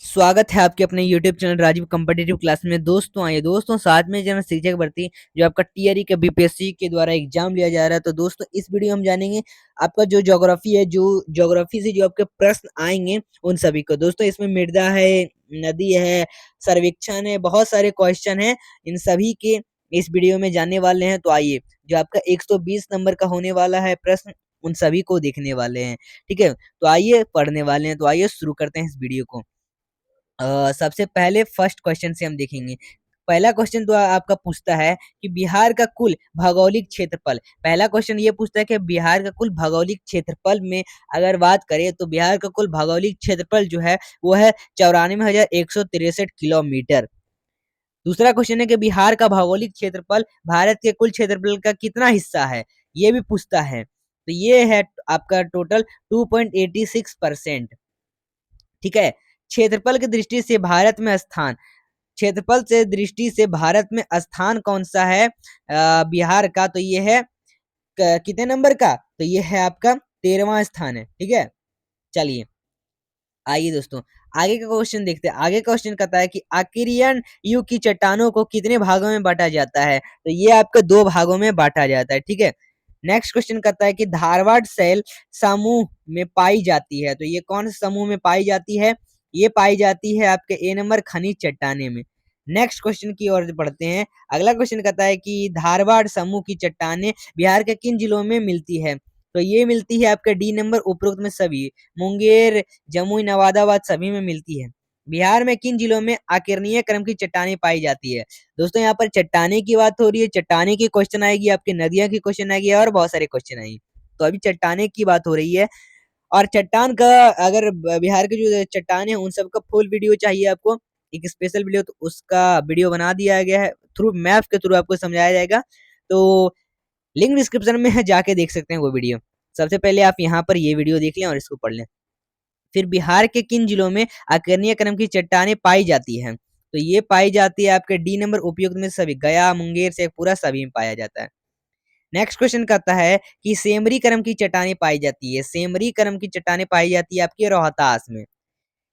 स्वागत है आपके अपने YouTube channel Rajeev competitive class में। दोस्तों आइए दोस्तों, साथ में जन शिक्षक भर्ती जो आपका टीआरई का बीपीएससी के द्वारा एग्जाम लिया जा रहा है। तो दोस्तों इस वीडियो में हम जानेंगे आपका जो ज्योग्राफी है, जो ज्योग्राफी से जो आपके प्रश्न आएंगे उन सभी को। दोस्तों इसमें मृदा है, नदी है, सर्वेक्षण है, बहुत सारे क्वेश्चन है, इन सभी के इस वीडियो में जानने वाले हैं। तो आइए, जो आपका 120 नंबर का होने वाला है प्रश्न, उन सभी को देखने वाले हैं। ठीक है, तो आइए पढ़ने वाले हैं। तो आइए शुरू करते हैं इस वीडियो को। सबसे पहले फर्स्ट क्वेश्चन से हम देखेंगे। पहला क्वेश्चन तो आपका पूछता है कि बिहार का कुल भौगोलिक क्षेत्रफल। पहला क्वेश्चन ये पूछता है कि बिहार का कुल भौगोलिक क्षेत्रफल में अगर बात करें तो बिहार का कुल भौगोलिक क्षेत्रफल जो है वो है 94,163 किलोमीटर। दूसरा क्वेश्चन है कि बिहार का भौगोलिक क्षेत्रफल भारत के कुल क्षेत्रफल का कितना हिस्सा है, ये भी पूछता है। तो ये है आपका टोटल 2.86%। ठीक है, क्षेत्रफल की दृष्टि से भारत में स्थान, क्षेत्रफल से दृष्टि से भारत में स्थान कौन सा है बिहार का? तो ये है कितने नंबर का? तो ये है आपका 13वां स्थान है। ठीक है, चलिए आइए दोस्तों आगे का क्वेश्चन देखते हैं। आगे का क्वेश्चन कहता है कि आर्कियन युग की चट्टानों को कितने भागों में बांटा जाता है? तो ये आपका 2 भागों में बांटा जाता है। ठीक है, नेक्स्ट क्वेश्चन कहता है कि धारवाड़ शैल समूह में पाई जाती है। तो ये कौन से समूह में पाई जाती है? ये पाई जाती है आपके ए नंबर खनिज चट्टाने में। नेक्स्ट क्वेश्चन की ओर बढ़ते हैं। अगला क्वेश्चन कहता है कि धारवाड़ समूह की चट्टाने बिहार के किन जिलों में मिलती है? तो ये मिलती है आपके डी नंबर उपरोक्त में सभी, मुंगेर, जमुई, नवादाबाद सभी में मिलती है। बिहार में किन जिलों में आकिरणीय क्रम की चट्टानें पाई जाती है? दोस्तों यहाँ पर चट्टाने की बात हो रही है, चट्टाने की क्वेश्चन आएगी, आपकी नदियां की क्वेश्चन आएगी और बहुत सारे क्वेश्चन आएंगे। तो अभी चट्टाने की बात हो रही है। और चट्टान का, अगर बिहार के जो चट्टान है उन सबका फुल वीडियो चाहिए आपको, एक स्पेशल वीडियो, तो उसका वीडियो बना दिया गया है, थ्रू मैप के थ्रू आपको समझाया जाएगा। तो लिंक डिस्क्रिप्शन में है, जाके देख सकते हैं वो वीडियो। सबसे पहले आप यहाँ पर ये वीडियो देख लें और इसको पढ़ लें। फिर बिहार के किन जिलों में आकर्णीय क्रम की चट्टानें पाई जाती हैं? तो ये पाई जाती है आपके डी नंबर उपयुक्त में सभी, गया, मुंगेर, शेखपुरा सभी में पाया जाता है। नेक्स्ट क्वेश्चन कहता है कि सेमरी क्रम की चट्टानें पाई जाती है। सेमरी क्रम की चट्टानें पाई जाती है आपके रोहतास में।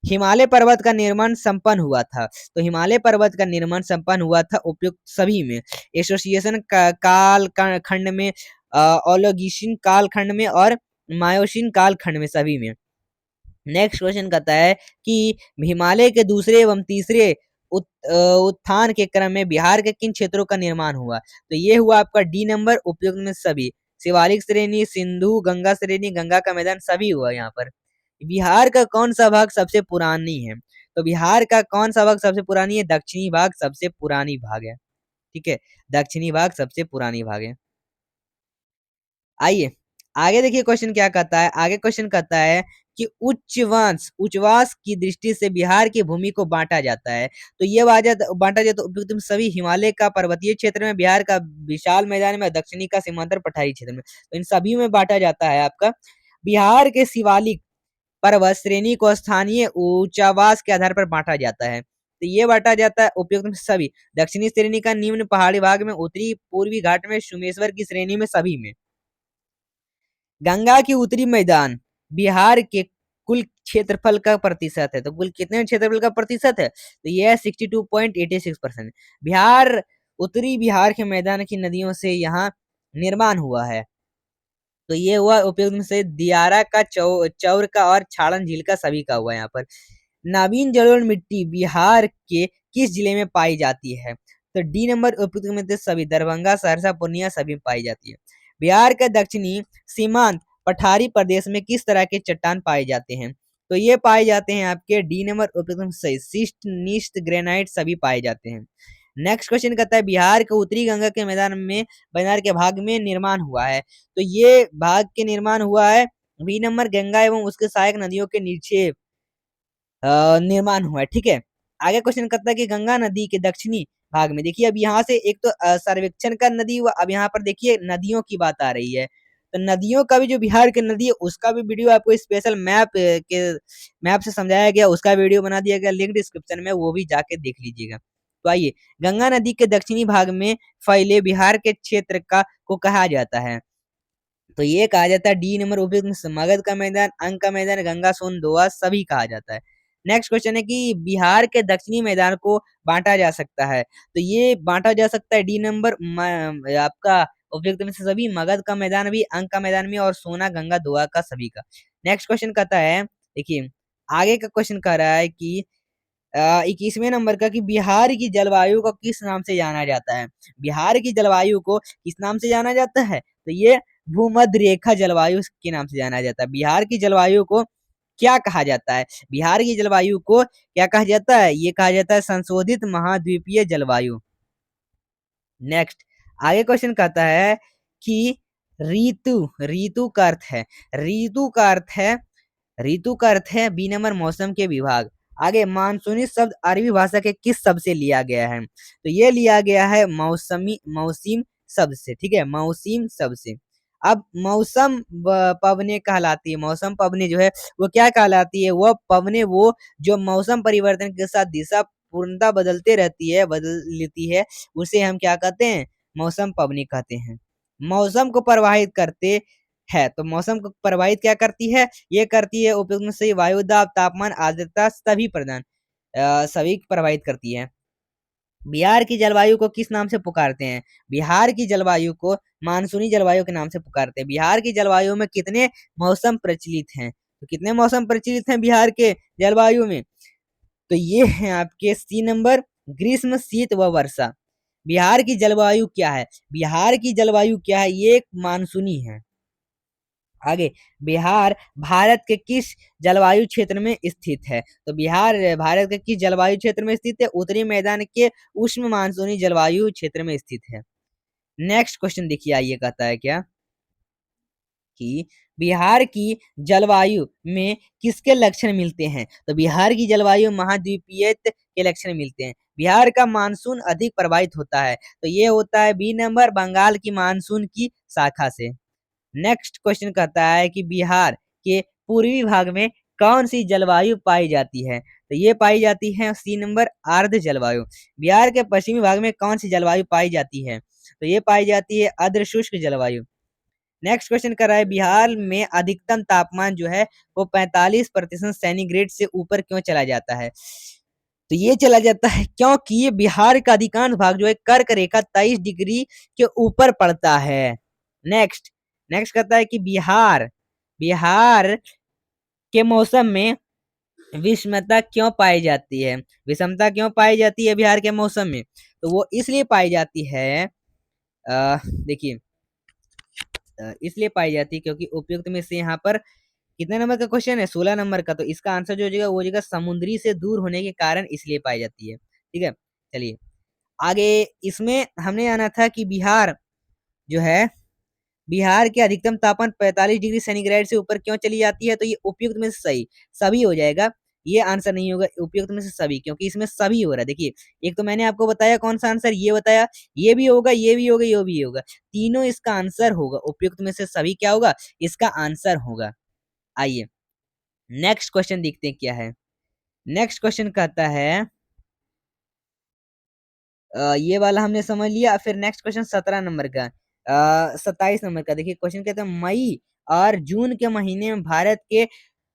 हिमालय पर्वत का निर्माण संपन्न हुआ था। तो हिमालय पर्वत का निर्माण संपन्न हुआ था उपयुक्त सभी में, एसोसिएशन काल खंड में, ओलिगोसिन काल खंड में और मायोसिन काल खंड में, सभी में। नेक्स्ट क्वेश्चन कहता है कि हिमालय के दूसरे एवं तीसरे उत्थान के क्रम में बिहार के किन क्षेत्रों का निर्माण हुआ? तो ये हुआ आपका डी नंबर उपयुक्त में सभी, शिवालिक श्रेणी, सिंधु गंगा श्रेणी, गंगा का मैदान सभी हुआ यहाँ पर। बिहार का कौन सा भाग सबसे पुरानी है? तो बिहार का कौन सा भाग सबसे पुरानी है? दक्षिणी भाग सबसे पुरानी भाग है। ठीक है, दक्षिणी भाग सबसे पुरानी भाग है। आइए आगे देखिए क्वेश्चन क्या कहता है। आगे क्वेश्चन कहता है कि उच्चवास की दृष्टि से बिहार की भूमि को बांटा जाता है। तो ये बांटा जाता है उपयुक्त में सभी, हिमालय का पर्वतीय क्षेत्र में, बिहार का विशाल मैदान में, दक्षिणी का सीमांतर पठारी क्षेत्र में। तो इन सभी में बांटा जाता है आपका। बिहार के शिवालिक पर्वत श्रेणी को स्थानीय उच्चावास के आधार पर बांटा जाता है। तो ये बांटा जाता है उपयुक्त में सभी, दक्षिणी श्रेणी का निम्न पहाड़ी भाग में, उत्तरी पूर्वी घाट में, सुमेश्वर की श्रेणी में, सभी में। गंगा की उत्तरी मैदान बिहार के कुल क्षेत्रफल का प्रतिशत है। तो कुल कितने क्षेत्रफल का प्रतिशत है? तो ये है 62.86%। बिहार, उत्तरी बिहार के मैदान की नदियों से यहाँ निर्माण हुआ है। तो ये हुआ उपयुक्त में से दियारा का, चौर का और छाड़न झील का, सभी का हुआ यहाँ पर। नवीन जलोढ़ मिट्टी बिहार के किस जिले में पाई जाती है? तो डी नंबर उपयुक्त में से सभी, दरभंगा, सहरसा, पूर्णिया सभी में पाई जाती है। बिहार का दक्षिणी सीमांत पठारी प्रदेश में किस तरह के चट्टान पाए जाते हैं? तो ये पाए जाते हैं आपके डी नंबर उपयुक्त में सही, शिस्ट, निस्ट, ग्रेनाइट सभी पाए जाते हैं। नेक्स्ट क्वेश्चन कहता है बिहार के उत्तरी गंगा के मैदान के भाग में निर्माण हुआ है। तो ये भाग के निर्माण हुआ है बी नंबर, गंगा एवं उसके सहायक नदियों के नीचे निर्माण हुआ है। ठीक है, आगे क्वेश्चन करता है कि गंगा नदी के दक्षिणी भाग में, देखिए अब यहाँ से एक तो सर्वेक्षण का नदी हुआ, अब यहाँ पर देखिए नदियों की बात आ रही है। तो नदियों का भी, जो बिहार की नदी है उसका भी वीडियो आपको स्पेशल मैप से समझाया गया, उसका वीडियो बना दिया गया, लिंक डिस्क्रिप्शन में, वो भी जाके देख लीजिएगा। तो आइए, गंगा नदी के दक्षिणी भाग में फैले बिहार के क्षेत्र का को कहा जाता है। तो ये कहा जाता है डी नंबर उपयुक्त में मगध का मैदान, अंग का मैदान, गंगा सोन दोआ सभी कहा जाता है। नेक्स्ट क्वेश्चन है कि बिहार के दक्षिणी मैदान को बांटा जा सकता है, तो ये बांटा जा सकता है डी नंबर आपका उपयुक्त में से सभी, मगध का मैदान भी, अंक का मैदान भी, और सोना गंगा दोआ का सभी का। नेक्स्ट क्वेश्चन कहता है, देखिए आगे का क्वेश्चन कह रहा है कि 21वें नंबर का कि बिहार की जलवायु को किस नाम से जाना जाता है। बिहार की जलवायु को किस नाम से जाना जाता है, तो ये भूमध्य रेखा जलवायु के नाम से जाना जाता है। बिहार की जलवायु को क्या कहा जाता है, बिहार की जलवायु को क्या कहा जाता है, ये कहा जाता है संशोधित महाद्वीपीय जलवायु। नेक्स्ट आगे क्वेश्चन कहता है कि ऋतु, ऋतु का अर्थ है, ऋतु का अर्थ है, ऋतु का अर्थ है बी नंबर मौसम के विभाग। आगे मानसूनी शब्द अरबी भाषा के किस शब्द से लिया गया है, तो ये लिया गया है मौसमी, मौसिम शब्द से, ठीक है, मौसिम शब्द से। अब मौसम पवने कहलाती है, मौसम पवने जो है वो क्या कहलाती है, वो पवने वो जो मौसम परिवर्तन के साथ दिशा पूर्णतः बदलते रहती है, बदल लेती है, उसे हम क्या कहते हैं, मौसम पवनी कहते हैं। मौसम को प्रभावित करते है, तो मौसम को प्रभावित क्या करती है, ये करती है उपयुक्त में से वायु दाब, तापमान, आर्द्रता सभी प्रदान सभी प्रभावित करती है। बिहार की जलवायु को किस नाम से पुकारते हैं, बिहार की जलवायु को मानसूनी जलवायु के नाम से पुकारते हैं। बिहार की जलवायु में कितने मौसम प्रचलित हैं, तो कितने मौसम प्रचलित हैं बिहार के जलवायु में, तो ये है आपके सी नंबर ग्रीष्म, शीत व वर्षा। बिहार की जलवायु क्या है, बिहार की जलवायु क्या है, ये एक मानसूनी है। आगे बिहार भारत के किस जलवायु क्षेत्र में स्थित है, तो बिहार भारत के किस जलवायु क्षेत्र में स्थित है, उत्तरी मैदान के उष्ण मानसूनी जलवायु क्षेत्र में स्थित है। नेक्स्ट क्वेश्चन देखिए, आइए कहता है क्या कि बिहार की जलवायु में किसके लक्षण मिलते हैं, तो बिहार की जलवायु महाद्वीपीय के लक्षण मिलते हैं। बिहार का मानसून अधिक प्रभावित होता है, तो ये होता है बी नंबर बंगाल की मानसून की शाखा से। नेक्स्ट क्वेश्चन कहता है कि बिहार के पूर्वी भाग में कौन सी जलवायु पाई जाती है, तो ये पाई जाती है सी नंबर आर्द्र जलवायु। बिहार के पश्चिमी भाग में कौन सी जलवायु पाई जाती है, तो ये पाई जाती है आर्द्र शुष्क जलवायु। नेक्स्ट क्वेश्चन कर रहा है बिहार में अधिकतम तापमान जो है वो 45% सेंटीग्रेड से ऊपर क्यों चला जाता है, तो ये चला जाता है क्योंकि ये बिहार का अधिकांश भाग जो है कर्क रेखा 23 डिग्री के ऊपर पड़ता है। नेक्स्ट नेक्स्ट कहता है कि बिहार बिहार के मौसम में विषमता क्यों पाई जाती है, विषमता क्यों पाई जाती है बिहार के मौसम में, तो वो इसलिए पाई जाती है, देखिए इसलिए पाई जाती है क्योंकि उपयुक्त में से यहाँ पर कितने नंबर का क्वेश्चन है, 16 नंबर का, तो इसका आंसर जो हो जाएगा वो हो जाएगा समुद्री से दूर होने के कारण इसलिए पाई जाती है। ठीक है, चलिए आगे इसमें हमने आना था कि बिहार जो है, बिहार के अधिकतम तापमान 45 डिग्री सेंटीग्रेड से ऊपर क्यों चली जाती है, तो ये उपयुक्त में से सही सभी हो जाएगा, ये आंसर नहीं होगा उपयुक्त में से सभी, क्योंकि इसमें सभी हो रहा है। देखिए एक तो मैंने आपको बताया कौन सा आंसर, ये बताया, ये भी होगा, ये भी होगा, ये भी होगा, तीनों इसका आंसर होगा, उपयुक्त में से सभी क्या होगा, इसका आंसर होगा। आइए नेक्स्ट क्वेश्चन देखते हैं क्या है। नेक्स्ट क्वेश्चन कहता है, ये वाला हमने समझ लिया। फिर नेक्स्ट क्वेश्चन 17 नंबर का, 27 नंबर का देखिए क्वेश्चन कहता है मई और जून के महीने में भारत के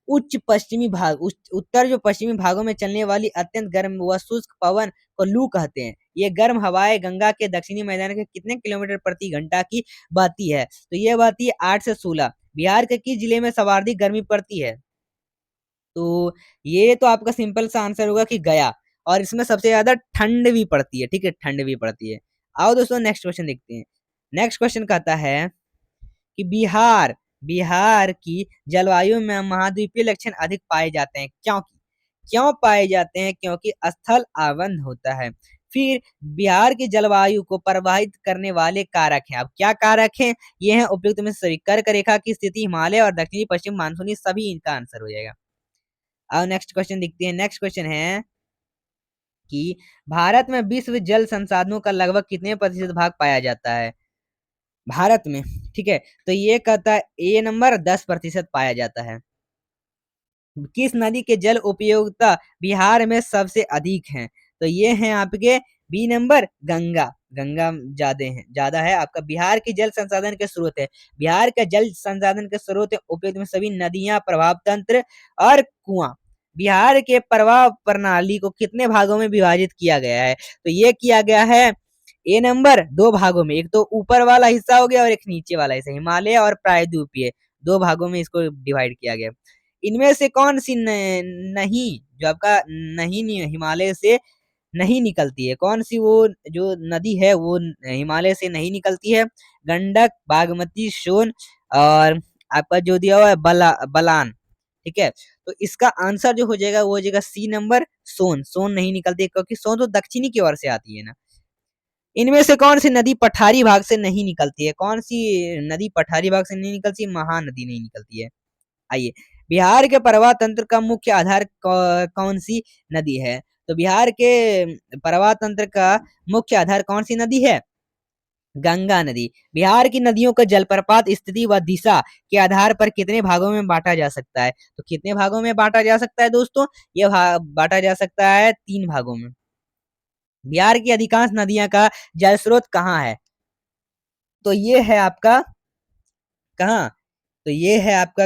उच्च पश्चिमी भाग, उत्तर जो पश्चिमी भागों में चलने वाली अत्यंत गर्म व शुष्क पवन को लू कहते हैं। ये गर्म हवाएं गंगा के दक्षिणी मैदान के कितने किलोमीटर प्रति घंटा की बहती है, तो ये बहती है 8 से 16। बिहार के किस जिले में सर्वाधिक गर्मी पड़ती है, तो ये तो आपका सिंपल सा आंसर होगा कि गया, और इसमें सबसे ज्यादा ठंड भी पड़ती है। ठीक है, ठंड भी पड़ती है। आओ दोस्तों नेक्स्ट क्वेश्चन देखते हैं। नेक्स्ट क्वेश्चन कहता है कि बिहार बिहार की जलवायु में महाद्वीपीय लक्षण अधिक पाए जाते हैं, क्योंकि क्यों पाए जाते हैं, क्योंकि स्थल आवंत होता है। फिर बिहार की जलवायु को प्रभावित करने वाले कारक हैं, अब क्या कारक हैं, ये हैं उपयुक्त में से सभी, कर्क रेखा की स्थिति, हिमालय और दक्षिणी पश्चिम मानसूनी, सभी इनका आंसर हो जाएगा। अब नेक्स्ट क्वेश्चन देखते हैं। नेक्स्ट क्वेश्चन है कि भारत में विश्व जल संसाधनों का लगभग कितने प्रतिशत भाग पाया जाता है भारत में, ठीक है, तो ये कहता है ए नंबर 10% पाया जाता है। किस नदी के जल उपयोगिता बिहार में सबसे अधिक है, तो ये है आपके बी नंबर गंगा, गंगा ज्यादा है आपका। बिहार की जल संसाधन के स्रोत है, बिहार के जल संसाधन के स्रोत है उपयुक्त में सभी नदियां, प्रभाव तंत्र और कुआं। बिहार के प्रवाह प्रणाली को कितने भागों में विभाजित किया गया है? तो ये किया गया है ए नंबर दो भागों में, एक तो ऊपर वाला हिस्सा हो गया और एक नीचे वाला हिस्सा, हिमालय और प्रायद्वीपीय, दो भागों में इसको डिवाइड किया गया। इनमें से कौन सी नहीं, जो आपका नहीं हिमालय से नहीं निकलती है, कौन सी वो जो नदी है वो हिमालय से नहीं निकलती है? गंडक, बागमती, सोन और आपका जो दिया हुआ है बलान। ठीक है, तो इसका आंसर जो हो जाएगा वो हो जाएगा सी नंबर सोन। सोन नहीं निकलती है क्योंकि सोन तो दक्षिणी की ओर से आती है ना। इनमें से कौन सी नदी पठारी भाग से नहीं निकलती है? कौन सी नदी पठारी भाग से नहीं निकलती? महानदी नहीं निकलती है। आइए, बिहार के प्रवाह तंत्र का मुख्य आधार कौन सी नदी है? तो बिहार के प्रवाह तंत्र का मुख्य आधार कौन सी नदी है? गंगा नदी। बिहार की नदियों का जलप्रपात स्थिति व दिशा के आधार पर कितने भागों में बांटा जा सकता है? तो कितने भागों में बांटा जा सकता है दोस्तों? ये बांटा जा सकता है 3 भागों में। बिहार की अधिकांश नदियां का जल स्रोत कहाँ है? तो ये है आपका कहाँ? तो ये है आपका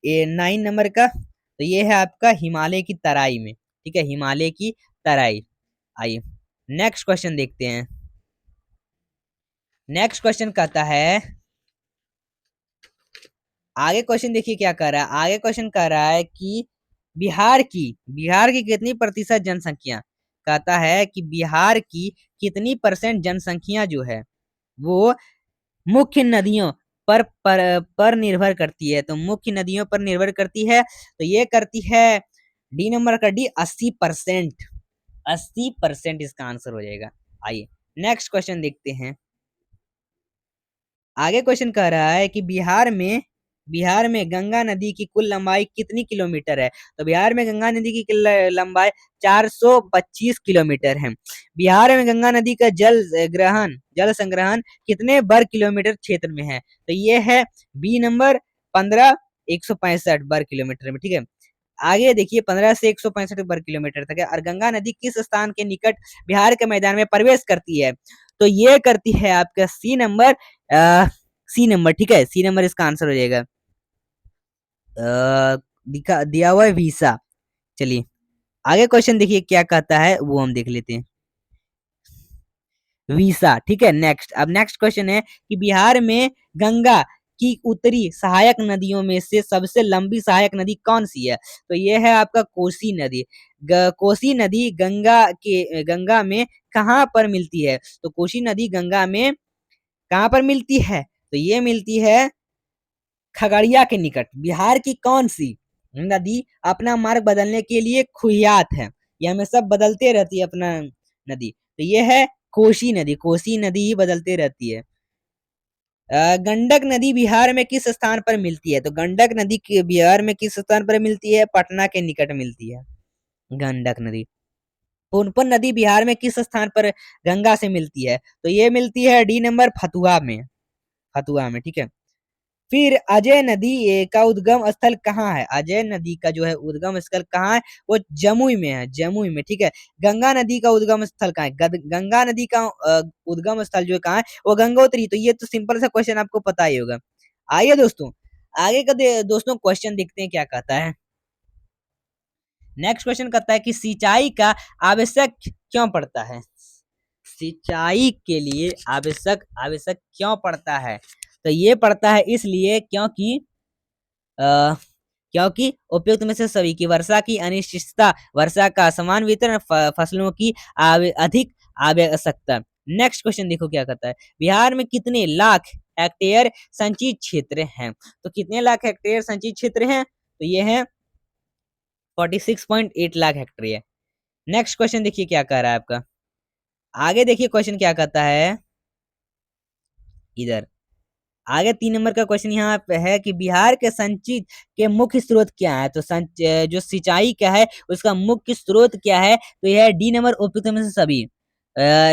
ये 9 नंबर का, तो ये है आपका हिमालय की तराई में। ठीक है, हिमालय की तराई। आइए नेक्स्ट क्वेश्चन देखते हैं। नेक्स्ट क्वेश्चन कहता है, आगे क्वेश्चन देखिए क्या कर रहा है। आगे क्वेश्चन कह रहा है कि बिहार की कितनी प्रतिशत जनसंख्या, कहता है कि बिहार की कितनी परसेंट जनसंख्या जो है वो मुख्य नदियों पर निर्भर करती है? तो मुख्य नदियों पर निर्भर करती है, तो ये करती है डी नंबर का डी 80%। 80% इसका आंसर हो जाएगा। आइए नेक्स्ट क्वेश्चन देखते हैं। आगे क्वेश्चन कह रहा है कि बिहार में गंगा नदी की कुल लंबाई कितनी किलोमीटर है? तो बिहार में गंगा नदी की लंबाई 425 किलोमीटर है। बिहार में गंगा नदी का जल संग्रहण कितने वर्ग किलोमीटर क्षेत्र में है? तो ये है बी नंबर 15 165 वर्ग किलोमीटर में। ठीक है, आगे देखिए 15 से 165 वर्ग किलोमीटर तक है। और गंगा नदी किस स्थान के निकट बिहार के मैदान में प्रवेश करती है? तो ये करती है आपका सी नंबर सी नंबर। ठीक है, सी नंबर इसका आंसर हो जाएगा। दिया हुआ है वीसा। चलिए आगे क्वेश्चन देखिए क्या कहता है वो हम देख लेते हैं। वीसा। ठीक है, नेक्स्ट। अब नेक्स्ट क्वेश्चन है कि बिहार में गंगा की उत्तरी सहायक नदियों में से सबसे लंबी सहायक नदी कौन सी है? तो ये है आपका कोसी नदी। कोसी नदी गंगा में कहाँ पर मिलती है? तो कोसी नदी गंगा में कहाँ पर मिलती है? तो ये मिलती है खगड़िया के निकट। बिहार की कौन सी नदी अपना मार्ग बदलने के लिए खुहियात है? ये हमेशा बदलते रहती है अपना नदी। तो ये है कोसी नदी। कोसी नदी ही बदलते रहती है। गंडक नदी बिहार में किस स्थान पर मिलती है? तो गंडक नदी बिहार में किस स्थान पर मिलती है? पटना के निकट मिलती है गंडक नदी। पुनपुन नदी बिहार में किस स्थान पर गंगा से मिलती है? तो ये मिलती है डी नंबर फतुहा में। फतुहा में। ठीक है, फिर अजय नदी का उद्गम स्थल कहाँ है? अजय नदी का जो है उद्गम स्थल कहाँ है? वो जमुई में है, जमुई में। ठीक है, गंगा नदी का उद्गम स्थल कहाँ है? गंगा नदी का उद्गम स्थल जो कहाँ है वो गंगोत्री। तो ये तो सिंपल सा क्वेश्चन आपको पता ही होगा। आइए दोस्तों आगे का दोस्तों क्वेश्चन देखते हैं क्या कहता है। नेक्स्ट क्वेश्चन कहता है कि सिंचाई का आवश्यक क्यों पड़ता है? सिंचाई के लिए आवश्यक आवश्यक क्यों पड़ता है? तो ये पड़ता है इसलिए क्योंकि उपयुक्त में से सभी की वर्षा की अनिश्चितता, वर्षा का समान वितरण, फसलों की अधिक आवश्यकता। नेक्स्ट क्वेश्चन देखो क्या कहता है। बिहार में कितने लाख हेक्टेयर संचित क्षेत्र हैं? तो कितने लाख हेक्टेयर संचित क्षेत्र हैं? तो ये है 46.8 लाख हेक्टेयर। नेक्स्ट क्वेश्चन देखिए क्या कह रहा है आपका। आगे देखिए क्वेश्चन क्या कहता है इधर। आगे 3 नंबर का क्वेश्चन यहाँ पे है कि बिहार के संचित के मुख्य स्रोत क्या है? तो जो सिंचाई का है उसका मुख्य स्रोत क्या है? तो यह है डी नंबर उपयुक्त में से सभी।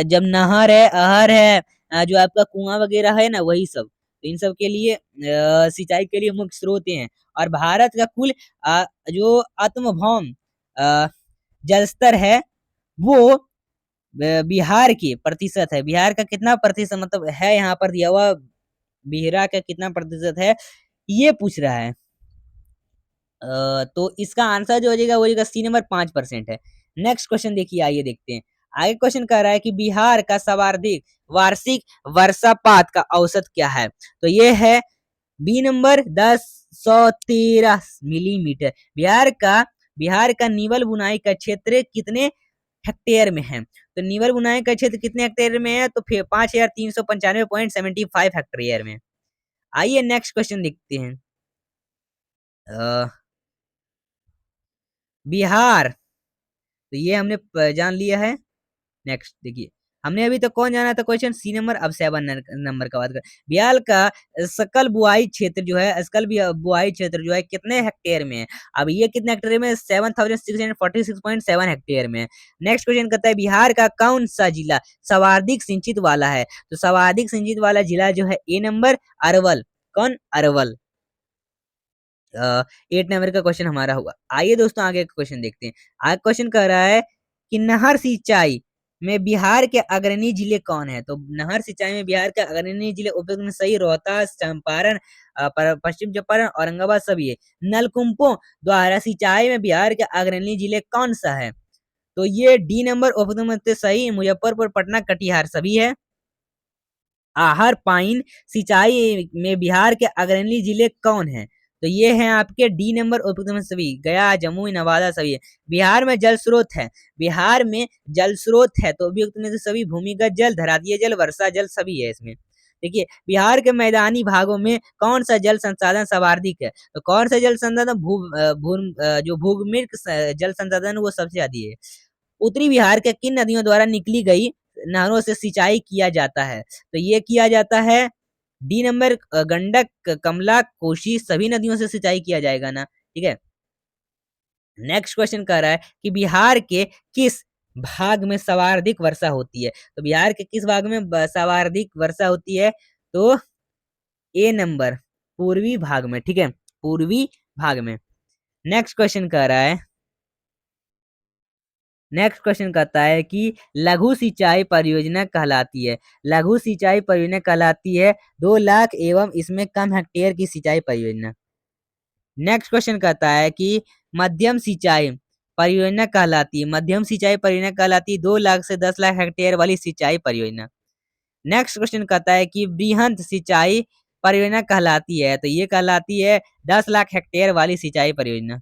जब नहर है, अहर है, जो आपका कुआं वगैरह है ना, वही सब। तो इन सब के लिए सिंचाई के लिए मुख्य स्रोत हैं। और भारत का कुल जो आत्मभौम जल स्तर है वो बिहार की प्रतिशत है। बिहार का कितना प्रतिशत मतलब है यहाँ पर दिया हुआ, बिहार का कितना प्रतिशत है ये पूछ रहा है। तो इसका आंसर जो हो जाएगा वो हो जाएगा सी नंबर 5% है। नेक्स्ट क्वेश्चन देखिए, आइए देखते हैं। आगे क्वेश्चन कह रहा है कि बिहार का सर्वाधिक वार्षिक वर्षापात का औसत क्या है? तो ये है बी नंबर 1013 मिलीमीटर। बिहार का निवल बुनाई का क्षेत्र कितने हेक्टेयर में है? तो निवल बुनाई का क्षेत्र कितने हेक्टेयर में है? तो फिर 5395.75 हेक्टेयर में। आइए नेक्स्ट क्वेश्चन देखते हैं। बिहार, तो ये हमने जान लिया है। नेक्स्ट देखिए, हमने अभी तक कौन जाना था क्वेश्चन? सी नंबर। अब 7 नंबर का बात कर। बिहार का सकल बुआई क्षेत्र जो है कितने हेक्टेयर में है? अब ये कितने हेक्टेयर में? 7646.7 हेक्टेयर में। नेक्स्ट क्वेश्चन कहता है बिहार का कौन सा जिला सर्वाधिक सिंचित वाला है? तो सर्वाधिक सिंचित वाला जिला जो है ए नंबर अरवल। कौन? अरवल। 8 नंबर का क्वेश्चन हमारा होगा। आइए दोस्तों आगे का क्वेश्चन देखते हैं। आगे क्वेश्चन कह रहा है कि नहर सिंचाई में बिहार के अग्रणी जिले कौन है? तो नहर सिंचाई में बिहार के अग्रणी जिले उपयुक्त में सही रोहतास, चंपारण, पश्चिम चंपारण, औरंगाबाद सभी है। नलकूपों द्वारा सिंचाई में बिहार के अग्रणी जिले कौन सा है? तो ये डी नंबर उपयुक्त में से सही मुजफ्फरपुर, पटना, कटिहार सभी है। आहर पाइन सिंचाई में बिहार के अग्रणी जिले कौन है? तो ये हैं आपके डी नंबर उपयुक्त में सभी, गया, जमुई, नवादा सभी है। बिहार में जल स्रोत है, बिहार में जल स्रोत है तो उपयुक्त में से सभी भूमिगत जल, धरातीय जल, वर्षा जल सभी है इसमें। देखिए बिहार के मैदानी भागों में कौन सा जल संसाधन सर्वाधिक है? तो कौन सा जल संसाधन? जो भूगर्भ जल संसाधन वो सबसे अधिक है। उत्तरी बिहार के किन नदियों द्वारा निकली गई नहरों से सिंचाई किया जाता है? तो ये किया जाता है डी नंबर गंडक, कमला, कोसी सभी नदियों से सिंचाई किया जाएगा ना, ठीक है। नेक्स्ट क्वेश्चन कह रहा है कि बिहार के किस भाग में सर्वाधिक वर्षा होती है? तो बिहार के किस भाग में सर्वाधिक वर्षा होती है? तो ए नंबर पूर्वी भाग में, ठीक है, पूर्वी भाग में। नेक्स्ट क्वेश्चन कह रहा है, नेक्स्ट क्वेश्चन कहता है कि लघु सिंचाई परियोजना कहलाती है, लघु सिंचाई परियोजना कहलाती है 2 लाख एवं इसमें कम हेक्टेयर की सिंचाई परियोजना। नेक्स्ट क्वेश्चन कहता है कि मध्यम सिंचाई परियोजना कहलाती है, मध्यम सिंचाई परियोजना कहलाती है 2 लाख से 10 लाख हेक्टेयर वाली सिंचाई परियोजना। नेक्स्ट क्वेश्चन कहता है कि बृहद सिंचाई परियोजना कहलाती है, तो ये कहलाती है 10 लाख हेक्टेयर वाली सिंचाई परियोजना।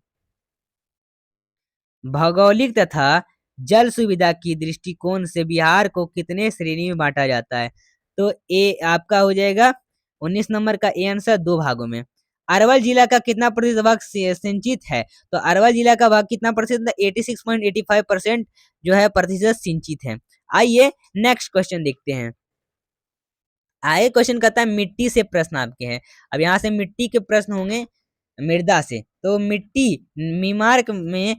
भौगोलिक तथा जल सुविधा की दृष्टिकोण से बिहार को कितने श्रेणी में बांटा जाता है? तो ए आपका हो जाएगा 19 नंबर का ए आंसर 2 भागों में। अरवल जिला का कितना प्रतिशत भाग सिंचित है? तो अरवल जिला का भाग कितना प्रतिशत? 86.85% जो है प्रतिशत सिंचित है। आइए नेक्स्ट क्वेश्चन देखते हैं। आगे क्वेश्चन कहता है मिट्टी से प्रश्न आपके हैं। अब यहाँ से मिट्टी के प्रश्न होंगे मृदा से। तो मिट्टी मीमार्क में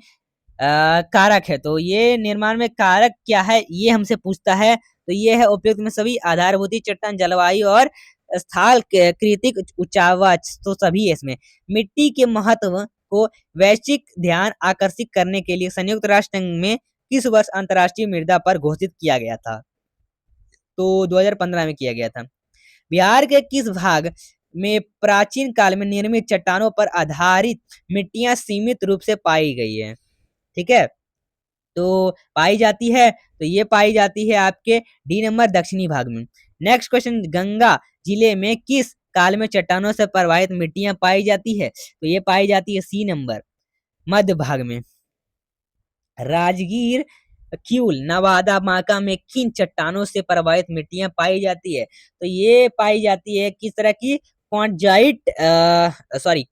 कारक है, तो ये निर्माण में कारक क्या है ये हमसे पूछता है। तो ये है उपयुक्त में सभी आधारभूत चट्टान, जलवायु और स्थल कृतिक उच्चावाच तो सभी है इसमें। मिट्टी के महत्व को वैश्विक ध्यान आकर्षित करने के लिए संयुक्त राष्ट्र संघ में किस वर्ष अंतर्राष्ट्रीय मृदा पर घोषित किया गया था? तो 2015 में किया गया था। बिहार के किस भाग में प्राचीन काल में निर्मित चट्टानों पर आधारित मिट्टियां सीमित रूप से पाई गई है? ठीक है, तो पाई जाती है, तो ये पाई जाती है आपके डी नंबर दक्षिणी भाग में। नेक्स्ट क्वेश्चन, गंगा जिले में किस काल में चट्टानों से प्रवाहित मिट्टियां पाई जाती है? तो ये पाई जाती है सी नंबर मध्य भाग में। राजगीर, क्यूल, नवादा, माका में किन चट्टानों से प्रवाहित मिट्टियां पाई जाती है? तो ये पाई जाती है किस तरह की? क्वांजाइट, सॉरी,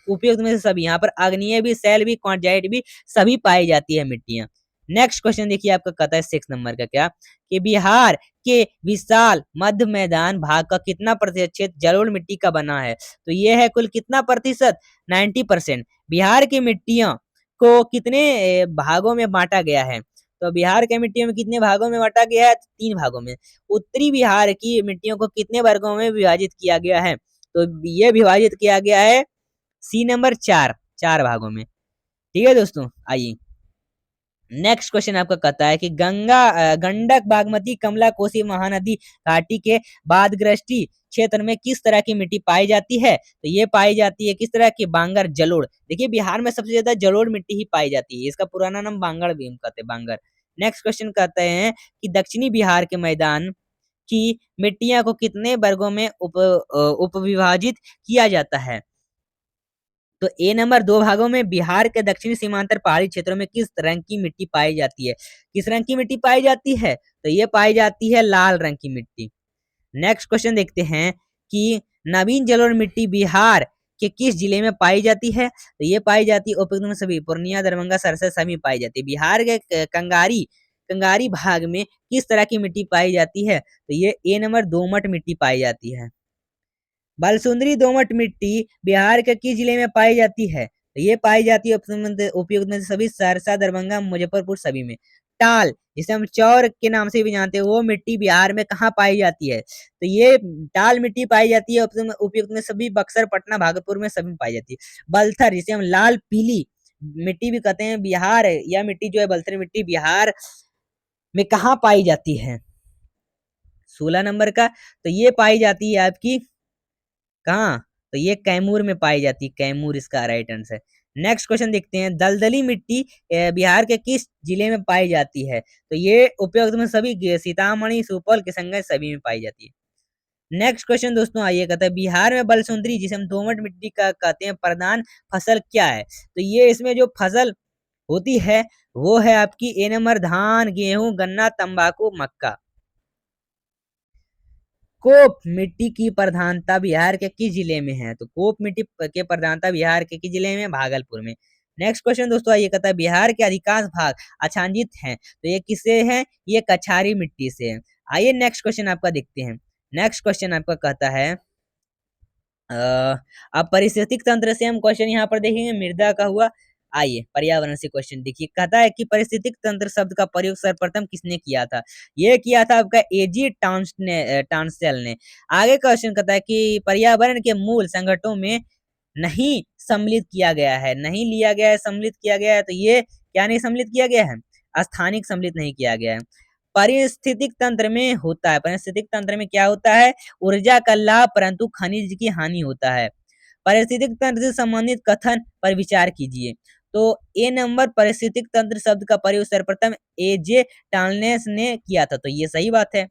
उपयुक्त में से सभी, यहाँ पर आग्नेय भी, शैल भी, क्वांजाइट भी सभी पाई जाती है मिट्टियां। नेक्स्ट क्वेश्चन देखिए आपका कहता है 6 नंबर का क्या कि बिहार के विशाल मध्य मैदान भाग का कितना प्रतिशत क्षेत्र जलोढ़ मिट्टी का बना है? तो ये है कुल कितना प्रतिशत? 90%। बिहार की मिट्टियां को कितने भागों में बांटा गया है? तो बिहार के मिट्टियों में कितने भागों में बांटा गया है? 3 भागों में। उत्तरी बिहार की मिट्टियों को कितने वर्गों में विभाजित किया गया है? तो ये विभाजित किया गया है सी नंबर 4, 4 भागों में। ठीक है दोस्तों, आइए नेक्स्ट क्वेश्चन आपका कहता है कि गंडक, बागमती, कमला, कोसी महानदी घाटी के बाढ़ग्रस्त क्षेत्र में किस तरह की मिट्टी पाई जाती है? तो ये पाई जाती है किस तरह की? बांगर, जलोढ़। देखिए बिहार में सबसे ज्यादा जलोढ़ मिट्टी ही पाई जाती है, इसका पुराना नाम बांगड़ भी हम कहते हैं, बांगर। नेक्स्ट क्वेश्चन कहते हैं कि दक्षिणी बिहार के मैदान की मिट्टियां को कितने वर्गों में उपविभाजित किया जाता है? तो ए नंबर दो भागों में। बिहार के दक्षिणी सीमांतर पहाड़ी क्षेत्रों में किस रंग की मिट्टी पाई जाती है? किस रंग की मिट्टी पाई जाती है? तो ये पाई जाती है लाल रंग की मिट्टी। नेक्स्ट क्वेश्चन देखते हैं कि नवीन जलोढ़ मिट्टी बिहार के किस जिले में पाई जाती है? तो ये पाई जाती है उपयुक्त में सभी पूर्णिया, दरभंगा, सहरसा सभी पाई जाती है। बिहार के कंगारी कंगारी भाग में किस तरह की मिट्टी पाई जाती है? तो ये ए नंबर दोमट मिट्टी पाई जाती है। बालसुंदरी दोमट मिट्टी बिहार के किस जिले में पाई जाती है? तो ये पाई जाती है उपयुक्त में से सभी सहरसा, दरभंगा, मुजफ्फरपुर सभी में। टाल, जिसे हम चौर के नाम से भी जानते हैं, वो मिट्टी बिहार में कहाँ पाई जाती है? तो ये टाल मिट्टी पाई जाती है उपयुक्त में सभी बक्सर, पटना, भागलपुर में सभी पाई जाती है। बलथर, जिसे हम लाल पीली मिट्टी भी कहते हैं, बिहार यह मिट्टी जो है बलथर मिट्टी बिहार में कहाँ पाई जाती है? 16 नंबर का। तो ये पाई जाती है आपकी कहाँ? तो ये कैमूर में पाई जाती है, कैमूर इसका राइट आंसर। नेक्स्ट क्वेश्चन देखते हैं, दलदली मिट्टी बिहार के किस जिले में पाई जाती है? तो ये उपयुक्त में सभी सीतामढ़ी, सुपौल, किशनगंज सभी में पाई जाती है। नेक्स्ट क्वेश्चन दोस्तों आइए, कहता है बिहार में बलसुंदरी, जिसे हम दोमट मिट्टी का कहते हैं, प्रधान फसल क्या है? तो ये इसमें जो फसल होती है वो है आपकी ए नंबर धान, गेहूं, गन्ना, तंबाकू, मक्का। कोप मिट्टी की प्रधानता बिहार के किस जिले में है? तो कोप मिट्टी के प्रधानता बिहार के किस जिले में? भागलपुर में। नेक्स्ट क्वेश्चन दोस्तों आइए, कहता है बिहार के अधिकांश भाग अछांजित हैं, तो ये किससे है? ये कछारी मिट्टी से है। आइए नेक्स्ट क्वेश्चन आपका देखते हैं। नेक्स्ट क्वेश्चन आपका कहता है अब पारिस्थितिक तंत्र से हम क्वेश्चन यहाँ पर देखेंगे, मृदा का हुआ। आइए पर्यावरण से क्वेश्चन देखिए, कहता है कि पारिस्थितिक तंत्र शब्द का प्रयोग सर्वप्रथम किसने किया था? ये किया था आपका एजी टॉन्सेल ने। आगे क्वेश्चन कहता है कि पर्यावरण के मूल संगठनों में नहीं सम्मिलित किया गया है, नहीं लिया गया है, सम्मिलित किया गया है। तो ये क्या नहीं सम्मिलित किया गया है? स्थानिक सम्मिलित नहीं किया गया है। पारिस्थितिक तंत्र में होता है, पारिस्थितिक तंत्र में क्या होता है? ऊर्जा का लाभ परंतु खनिज की हानि होता है। पारिस्थितिक तंत्र से संबंधित कथन पर विचार कीजिए। तो ए नंबर पारिस्थितिक तंत्र शब्द का प्रयोग सर्वप्रथम एजे टालनेस ने किया था, तो ये सही बात है।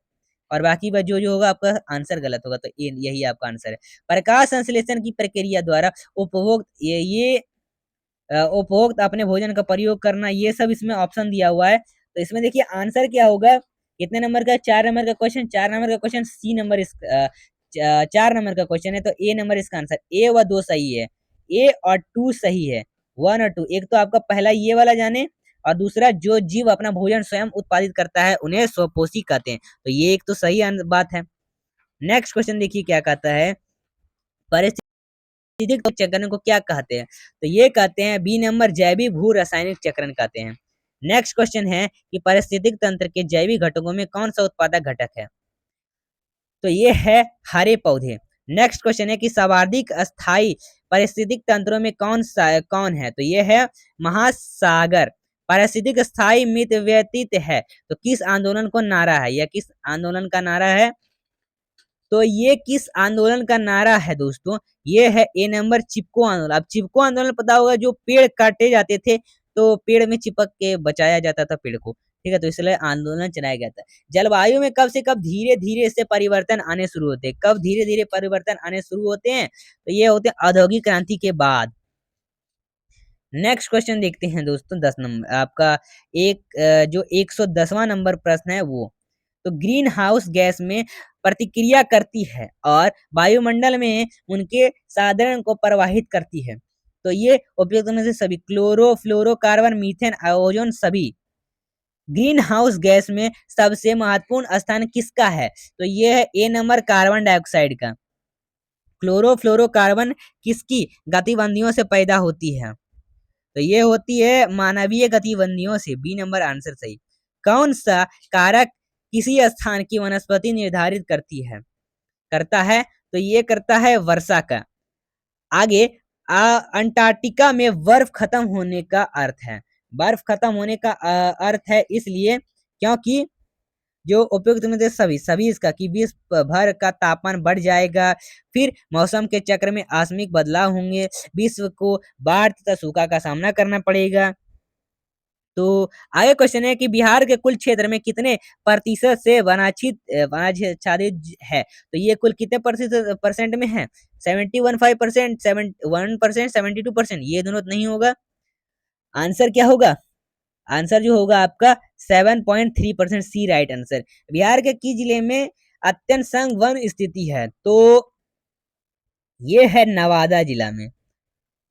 और बाकी जो होगा आपका आंसर गलत होगा, तो यही आपका आंसर है। प्रकाश संश्लेषण की प्रक्रिया द्वारा उपभोग ये उपभोक्त अपने भोजन का प्रयोग करना, ये सब इसमें ऑप्शन दिया हुआ है। तो इसमें देखिए आंसर क्या होगा, कितने नंबर का? 4 नंबर का क्वेश्चन, 4 नंबर का क्वेश्चन, सी नंबर इस 4 नंबर का क्वेश्चन है, तो ए नंबर इसका आंसर। ए व 2 सही है, ए और 2 सही है, 1 और 2। एक तो आपका पहला ये वाला जाने, और दूसरा जो जीव अपना भोजन स्वयं उत्पादित करता है उन्हें स्वपोषी कहते हैं, तो ये एक तो सही बात है। नेक्स्ट क्वेश्चन देखिए क्या कहता है, पारिस्थितिक चक्रण को क्या कहते हैं? तो ये कहते हैं बी नंबर जैविक भू रासायनिक चक्रण कहते हैं। नेक्स्ट क्वेश्चन है कि पारिस्थितिक तंत्र के जैविक घटकों में कौन सा उत्पादक घटक है? तो ये है हरे पौधे। नेक्स्ट क्वेश्चन है कि सर्वाधिक अस्थायी पारिस्थितिक तंत्रों में कौन है? तो ये है महासागर। पारिस्थितिक स्थायी मित व्यतीत है, तो किस आंदोलन को नारा है? यह किस आंदोलन का नारा है? तो ये किस आंदोलन का नारा है दोस्तों? ये है ए नंबर चिपको आंदोलन। अब चिपको आंदोलन पता होगा, जो पेड़ काटे जाते थे तो पेड़ में चिपक के बचाया जाता था पेड़ को, ठीक है, तो इसलिए आंदोलन चलाया गया था। जलवायु में कब से कब धीरे धीरे इससे परिवर्तन आने शुरू होते हैं? कब धीरे धीरे परिवर्तन आने शुरू होते हैं? तो ये होते हैं औद्योगिक क्रांति के बाद। नेक्स्ट क्वेश्चन देखते हैं दोस्तों, 10 नंबर आपका जो 110वां नंबर प्रश्न है वो। तो ग्रीन हाउस गैस में प्रतिक्रिया करती है और वायुमंडल में उनके साधारण को प्रवाहित करती है। तो ये उपयुक्त में से सभी क्लोरोफ्लोरोकार्बन, मीथेन, ओजोन सभी। ग्रीन हाउस गैस में सबसे महत्वपूर्ण स्थान किसका है? तो ये है ए नंबर कार्बन डाइऑक्साइड का। क्लोरोफ्लोरोकार्बन किसकी गतिविधियों से पैदा होती है? तो ये होती है मानवीय गतिविधियों से, बी नंबर आंसर सही। कौन सा कारक किसी स्थान की वनस्पति निर्धारित करता है? तो ये करता है वर्षा का। आगे अंटार्कटिका में बर्फ खत्म होने का अर्थ है, बर्फ खत्म होने का अर्थ है इसलिए क्योंकि जो उपयुक्त में सभी सभी इसका कि विश्व भर का तापमान बढ़ जाएगा, फिर मौसम के चक्र में आकस्मिक बदलाव होंगे, विश्व को बाढ़ तथा सूखा का सामना करना पड़ेगा। तो आगे क्वेश्चन है कि बिहार के कुल क्षेत्र में कितने प्रतिशत से वनाच्छादित है? तो ये कुल कितने प्रतिशत परसेंट में है? 71.5%, 71%, 72%, ये दोनों तो नहीं होगा। आंसर क्या होगा? आंसर जो होगा आपका 7.3% सी राइट आंसर। बिहार के किस जिले में अत्यंत संग वन स्थिति है? तो ये है नवादा जिला में।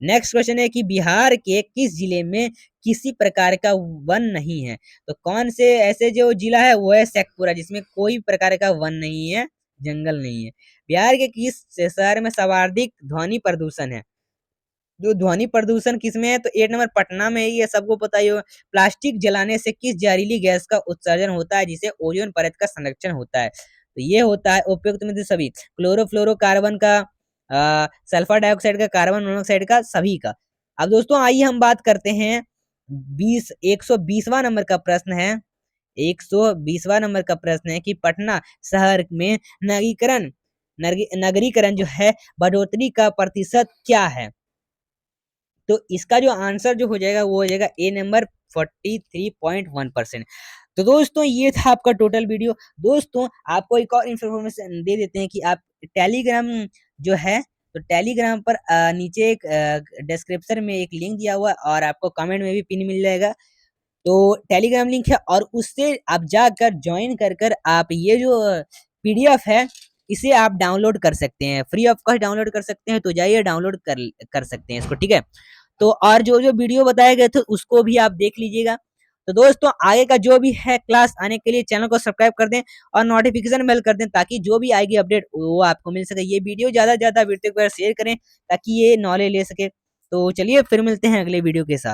नेक्स्ट क्वेश्चन है कि बिहार के किस जिले में किसी प्रकार का वन नहीं है? तो कौन से ऐसे जो जिला है वो है शेखपुरा, जिसमें कोई प्रकार का वन नहीं है, जंगल नहीं है। बिहार के किस शहर में सर्वाधिक ध्वनि प्रदूषण है? जो ध्वनि प्रदूषण किसमें है? तो 8 नंबर पटना में ही है, सबको पता ही होगा। प्लास्टिक जलाने से किस जहरीली गैस का उत्सर्जन होता है जिसे ओजोन परत का संरक्षण होता है? तो ये होता है उपयुक्त में से सभी, क्लोरोफ्लोरोकार्बन का, सल्फर डाइऑक्साइड का, कार्बन मोनोऑक्साइड का, सभी का। अब दोस्तों आइए हम बात करते हैं 120वां नंबर का प्रश्न है। 120वां नंबर का प्रश्न है कि पटना शहर में नगरीकरण जो है बढ़ोतरी का प्रतिशत क्या है? तो इसका जो आंसर जो हो जाएगा वो हो जाएगा ए नंबर 43.1%। तो दोस्तों ये था आपका टोटल वीडियो। दोस्तों आपको एक और इन्फॉर्मेशन दे देते हैं कि आप टेलीग्राम जो है, तो टेलीग्राम पर नीचे एक डिस्क्रिप्शन में एक लिंक दिया हुआ है और आपको कमेंट में भी पिन मिल जाएगा। तो टेलीग्राम लिंक है और उससे आप जाकर ज्वाइन कर कर आप ये जो पीडीएफ है इसे आप डाउनलोड कर सकते हैं, फ्री ऑफ कॉस्ट डाउनलोड कर सकते हैं। तो जाइए डाउनलोड कर सकते हैं इसको, ठीक है। तो और जो जो वीडियो बताए गए थे उसको भी आप देख लीजिएगा। तो दोस्तों आगे का जो भी है क्लास आने के लिए चैनल को सब्सक्राइब कर दें और नोटिफिकेशन बेल कर दें ताकि जो भी आएगी अपडेट वो आपको मिल सके। ये वीडियो ज्यादा से ज्यादा वीडियो को शेयर करें ताकि ये नॉलेज ले सके। तो चलिए फिर मिलते हैं अगले वीडियो के साथ।